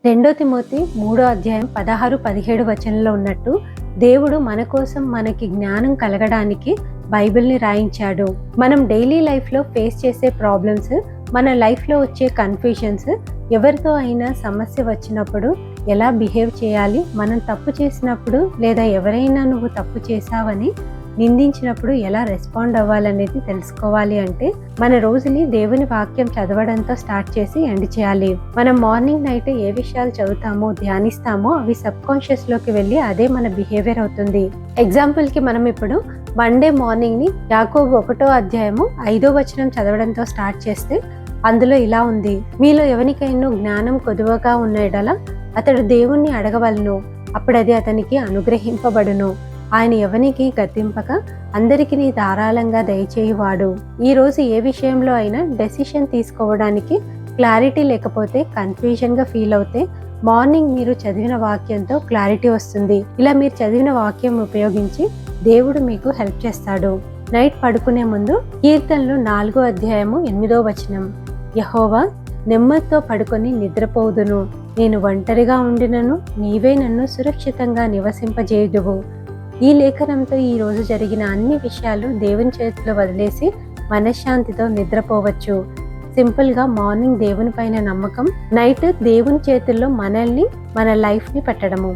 రెండో తిమోతి 3వ అధ్యాయం 16, 17 వచనంలో ఉన్నట్టు దేవుడు మన కోసం మనకి జ్ఞానం కలగడానికి బైబిల్ని రాయించాడు. మనం డైలీ లైఫ్లో ఫేస్ చేసే ప్రాబ్లమ్స్, మన లైఫ్లో వచ్చే కన్ఫ్యూషన్స్, ఎవరితో అయినా సమస్య వచ్చినప్పుడు ఎలా బిహేవ్ చేయాలి, మనం తప్పు చేసినప్పుడు లేదా ఎవరైనా నువ్వు తప్పు చేశావని నిందించినప్పుడు ఎలా రెస్పాండ్ అవ్వాలనేది తెలుసుకోవాలి అంటే మన రోజుని దేవుని వాక్యం చదవడంతో స్టార్ట్ చేసి ఎండ్ చేయాలి. మనం మార్నింగ్ నైట్ ఏ విషయాలు చదువుతామో ధ్యానిస్తామో అవి సబ్ కాన్షియస్ లోకి వెళ్ళి అదే మన బిహేవియర్ అవుతుంది. ఎగ్జాంపుల్ కి మనం ఇప్పుడు మండే మార్నింగ్ ని యాకోబు 1వ అధ్యాయము 5వ వచనం చదవడంతో స్టార్ట్ చేస్తే అందులో ఇలా ఉంది: మీలో ఎవరికైనా జ్ఞానం కొదువగా ఉన్న ఎడల అతడు దేవుణ్ణి అడగవలను, అప్పుడది అతనికి అనుగ్రహింపబడును. ఆయన ఎవనికి గద్దింపక అందరికీ ధారాళంగా దయచేయువాడు. ఈ రోజు ఏ విషయంలో అయినా డెసిషన్ తీసుకోవడానికి క్లారిటీ లేకపోతే, కన్ఫ్యూజన్ గా ఫీల్ అవుతే మార్నింగ్ మీరు చదివిన వాక్యంతో క్లారిటీ వస్తుంది. ఇలా మీరు చదివిన వాక్యం ఉపయోగించి దేవుడు మీకు హెల్ప్ చేస్తాడు. నైట్ పడుకునే ముందు కీర్తనలు 4వ అధ్యాయము 8వ వచనం: యెహోవా, నెమ్మదితో పడుకొని నిద్రపోదును, నేను ఒంటరిగా ఉండినను నీవే నన్ను సురక్షితంగా నివసింపజేయుదువు. ఈ లేఖనంతో ఈ రోజు జరిగిన అన్ని విషయాలు దేవుని చేతిలో వదిలేసి మనశ్శాంతితో నిద్రపోవచ్చు. సింపుల్గా మార్నింగ్ దేవుని పైన నమ్మకం, నైట్ దేవుని చేతుల్లో మనల్ని, మన లైఫ్ని పెట్టడము.